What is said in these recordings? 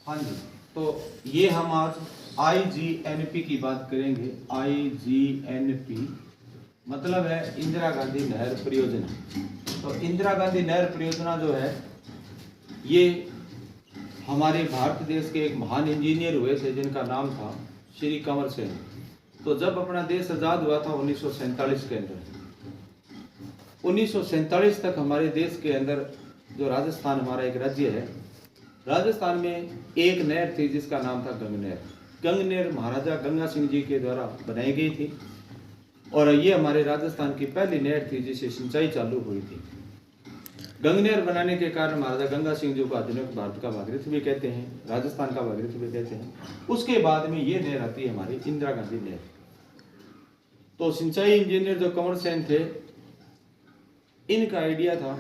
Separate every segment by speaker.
Speaker 1: हाँ जी, तो ये हम आज IGNP की बात करेंगे। IGNP मतलब है इंदिरा गांधी नहर परियोजना। तो इंदिरा गांधी नहर परियोजना जो है ये हमारे भारत देश के एक महान इंजीनियर हुए थे जिनका नाम था श्री कंवर सिंह। तो जब अपना देश आज़ाद हुआ था 1947 के अंदर, 1947 तक हमारे देश के अंदर जो राजस्थान हमारा एक राज्य है, राजस्थान में एक नहर थी जिसका नाम था गंगनहर। गंगनहर महाराजा गंगा सिंह जी के द्वारा बनाई गई थी और ये हमारे राजस्थान की पहली नहर थी जिससे सिंचाई चालू हुई थी। गंगनहर बनाने के कारण महाराजा गंगा सिंह जी को आधुनिक भारत का भागीरथ भी कहते हैं, राजस्थान का भागीरथ भी कहते हैं। उसके बाद में ये नहर आती है हमारी इंदिरा गांधी नहर। तो सिंचाई इंजीनियर जो कंवर सेन थे, इनका आइडिया था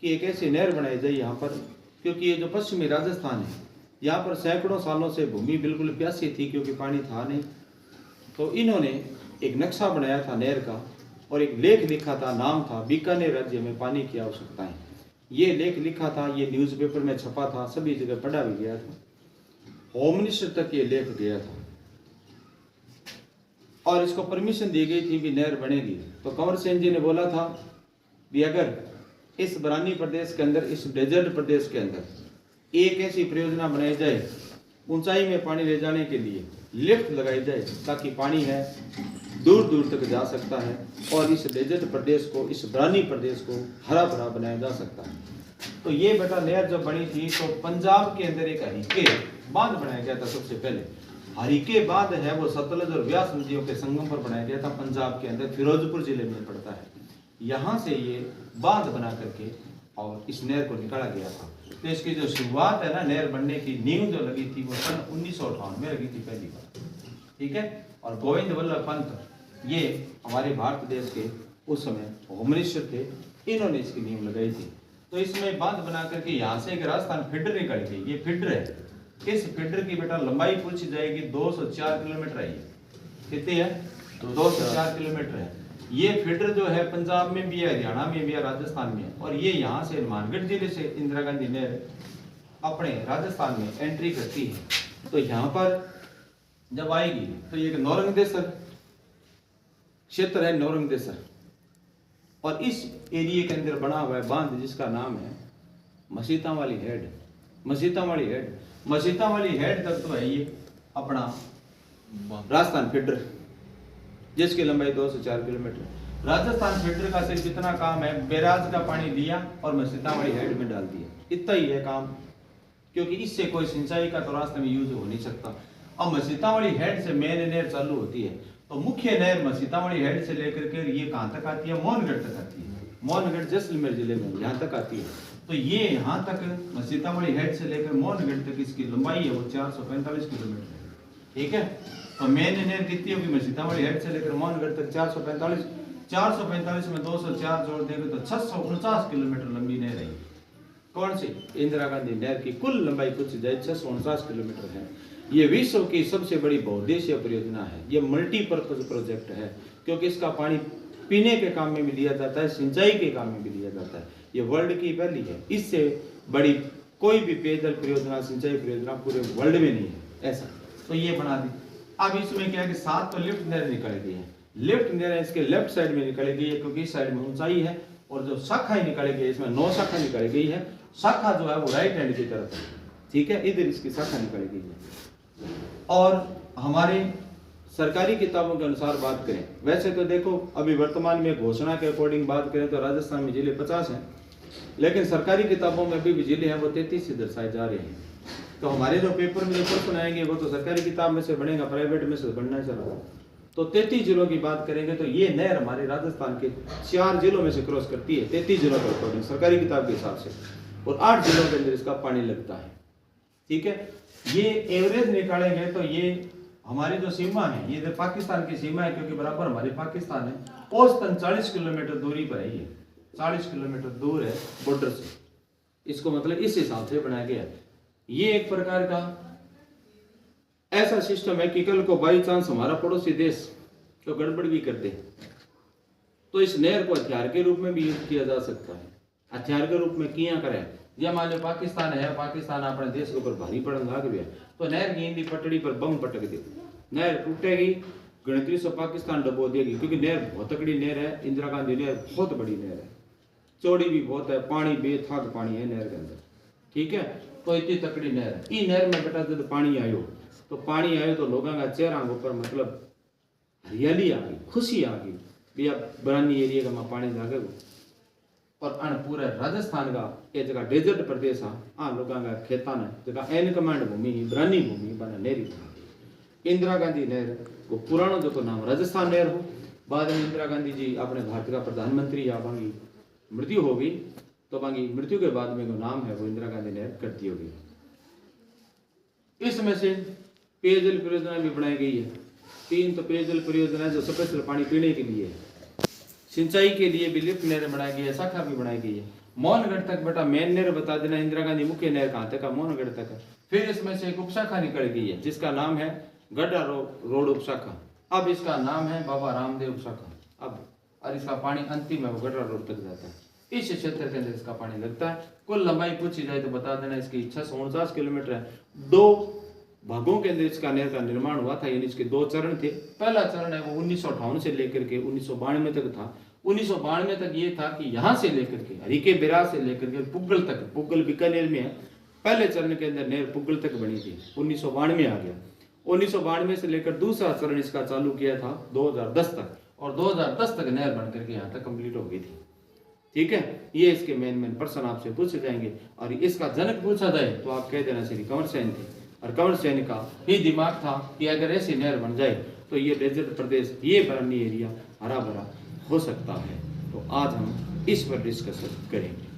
Speaker 1: कि एक ऐसी नहर बनाई जाए यहाँ पर, क्योंकि ये जो पश्चिमी राजस्थान है यहाँ पर सैकड़ों सालों से भूमि बिल्कुल प्यासी थी क्योंकि पानी था नहीं। तो इन्होंने एक नक्शा बनाया था नहर का और एक लेख लिखा था, नाम था बीकानेर राज्य में पानी की आवश्यकताएं। ये लेख लिखा था, ये न्यूज़पेपर में छपा था, सभी जगह पढ़ा भी गया था, होम मिनिस्टर तक ये लेख गया था और इसको परमिशन दी गई थी भी नहर बनेगी। तो कंवर सेन जी ने बोला था भी अगर इस बरानी प्रदेश के अंदर, इस डेजर्ट प्रदेश के अंदर एक ऐसी परियोजना बनाई जाए, ऊंचाई में पानी ले जाने के लिए लिफ्ट लगाई जाए ताकि पानी है दूर दूर तक जा सकता है और इस डेजर्ट प्रदेश को, इस बरानी प्रदेश को हरा भरा बनाया जा सकता है। तो ये बेटा नहर जब बनी थी तो पंजाब के अंदर एक हरीके बांध बनाया गया था। सबसे पहले हरीके बांध है वो सतलज और व्यास नदियों के संगम पर बनाया गया था, पंजाब के अंदर फिरोजपुर जिले में पड़ता है। यहाँ से ये बांध बना करके और इस नहर को निकाला गया था। तो इसकी जो शुरुआत है ना, नहर बनने की नींव जो लगी थी वो सन 1958 में लगी थी पहली बार, ठीक है। और गोविंद वल्लभ पंत ये हमारे भारत देश के उस समय होम मिनिस्टर थे, इन्होंने इसकी नींव लगाई थी। तो इसमें बांध बना करके यहाँ से एक राजस्थान फीडर निकल गई। ये फीडर है, इस फीडर की बेटा लंबाई पूछी जाएगी 204 किलोमीटर है। कितनी है? 204 किलोमीटर है। ये फीडर जो है पंजाब में भी है, हरियाणा में भी है, राजस्थान में है। और ये यहाँ से हनुमानगढ़ जिले से इंदिरा गांधी नहर अपने राजस्थान में एंट्री करती है। तो यहाँ पर जब आएगी तो ये नौरंगदेसर क्षेत्र है, नौरंगदेसर, और इस एरिया के अंदर बना हुआ है बांध जिसका नाम है मसीतावाली हेड। मसीतावाली हेड, मसीतावाली हेड तक तो है ये अपना राजस्थान फीडर जिसकी लंबाई 204 किलोमीटर। राजस्थान फीडर का सिर्फ इतना काम है, बैराज का पानी लिया और मसीतावाली हेड में डाल दिया, इतना ही है काम, क्योंकि इससे कोई सिंचाई का तो रास्ते में यूज हो नहीं सकता। अब मसीतावाली हेड से मेन नहर चालू होती है। तो मुख्य नहर मसीतावाली हेड से लेकर के ये कहां तक आती है? मोहनगढ़ तक आती है। मोहनगढ़ जैसलमेर जिले में यहाँ तक आती है। तो ये यहाँ तक मसीतावाली हेड से लेकर मोहनगढ़ तक इसकी लंबाई है वो 445 किलोमीटर है, ठीक है। तो मेन नहर कितनी होगी? मसीतावाली हेड से लेकर मोहनगढ़ तक 445, 445 में 204 जोड़ देंगे तो 649 किलोमीटर लंबी नहर है। कौन सी? इंदिरा गांधी नहर की कुल लंबाई कुछ 649 किलोमीटर है। ये विश्व की सबसे बड़ी बहुउद्देशीय परियोजना है। ये मल्टीपर्पज प्रोजेक्ट है क्योंकि इसका पानी पीने के काम में भी लिया जाता है, सिंचाई के काम में भी लिया जाता है। ये वर्ल्ड की पहली है, इससे बड़ी कोई भी पेयजल परियोजना, सिंचाई परियोजना पूरे वर्ल्ड में नहीं है ऐसा। तो ये बना दी। अब इसमें क्या है कि 7 तो लिफ्ट नहर निकाली गई है। लिफ्ट नहर इसके लेफ्ट साइड में निकाली गई है क्योंकि इस साइड में ऊंचाई है, और जो शाखा निकाली गई है इसमें 9 शाखा निकाली गई है। शाखा जो है वो राइट हैंड की तरफ है, ठीक है, इधर इसकी शाखा निकाली गई है। और हमारे सरकारी किताबों के अनुसार बात करें, वैसे तो देखो अभी वर्तमान में घोषणा के अकॉर्डिंग बात करें तो राजस्थान में जिले 50 हैं, लेकिन सरकारी किताबों में अभी भी जिले हैं वो 33 से दर्शाए जा रहे हैं। तो हमारे जो पेपर में जो प्रश्न आएंगे वो तो सरकारी किताब में से बनेगा, प्राइवेट में से बनना चला। तो 33 जिलों की बात करेंगे तो ये नहर हमारे राजस्थान के 4 जिलों में से क्रॉस करती है 33 जिलों के अकॉर्डिंग सरकारी किताब के हिसाब से, और 8 जिलों के अंदर इसका पानी लगता है, ठीक है। ये एवरेज निकालेंगे तो ये हमारी जो सीमा है, ये पाकिस्तान की सीमा है क्योंकि बराबर हमारे पाकिस्तान है, औसतन 40 किलोमीटर दूरी पर है। ये 40 किलोमीटर दूर है बॉर्डर से, इसको मतलब इस हिसाब से बनाया गया। ये एक प्रकार का ऐसा सिस्टम है कि कल को बाई चांस हमारा पड़ोसी देश तो गड़बड़ भी कर दे तो इस नहर को हथियार के रूप में भी यूज किया जा सकता है। हथियार के रूप में किया करें या मान लो पाकिस्तान है, पाकिस्तान अपने देश के ऊपर भारी पड़न लाग गया तो नहर की इंदी पटड़ी पर बम पटक दे, नहर टूटेगी, गणतरी से पाकिस्तान डबो देगी, क्योंकि नहर बहुत तकड़ी नहर है। इंदिरा गांधी नहर बहुत बड़ी नहर है, चौड़ी भी बहुत है, पानी बेथाक पानी है नहर के अंदर, ठीक है। तो इतनी तकड़ी नहर है। ई नहर में बेटा जब पानी आयो तो लोगों का चेहरा के ऊपर मतलब हरियाली आ गई, खुशी आ गई भी अब बरानी एरिया का पानी जागे। और अन पूरे राजस्थान का ये जगह डेजर्ट प्रदेश आ लोगों का खेता ने जगह एन कमांड भूमि बरानी भूमि बना नहरी था। इंदिरा गांधी नहर को पुरानो जो नाम राजस्थान नहर हो, बाद में इंदिरा गांधी जी अपने भारत का प्रधानमंत्री या बांगी मृत्यु हो गई तो बांगी मृत्यु के बाद में जो नाम है वो इंदिरा गांधी नहर कर दी होगी। इसमें से पेयजल परियोजना भी बनाई गई है, 3 तो पेयजल परियोजना जो स्पेशल पानी पीने के लिए, सिंचाई के लिए भी लिफ्ट नहर बनाई गई है, शाखा भी बनाई गई है। मोहनगढ़ तक बेटा मेन नहर बता देना, इंदिरा गांधी मुख्य नहर कहाँ तक है, मोहनगढ़ तक है। फिर इसमें से एक उपशाखा निकल गई है जिसका नाम है गड्ढा रोड उपशाखा, अब इसका नाम है बाबा रामदेव उपशाखा। अब और इसका पानी अंतिम है वो गड्ढा रोड तक जाता है। इस क्षेत्र के अंदर इसका पानी लगता है। कुल लंबाई पूछी जाए तो बता देना इसकी 649 किलोमीटर है। 2 भागों के अंदर इसका नहर का निर्माण हुआ था, यानी इसके 2 चरण थे। पहला चरण है वो 1958 से लेकर के 1992 तक था। 1992 तक ये था कि यहाँ से लेकर के हरिके बिरार से लेकर के पुग्गल तक, पुग्गल बीकानेर में है, पहले चरण के अंदर नहर पुग्गल तक बनी थी, 1992 आ गया। 1992 से लेकर दूसरा चरण इसका चालू किया था 2010 तक, और 2010 तक नहर बन करके यहाँ तक कंप्लीट हो गई थी, ठीक है। ये इसके मेन प्रश्न आपसे पूछे जाएंगे, और इसका जनक पूछा जाए तो आप कह देना श्री कंवर सेन थे, और कंवर सेन का ही दिमाग था कि अगर ऐसी नहर बन जाए तो ये डेजर्ट प्रदेश, ये बरानी एरिया हरा भरा हो सकता है। तो आज हम इस पर डिस्कशन करेंगे।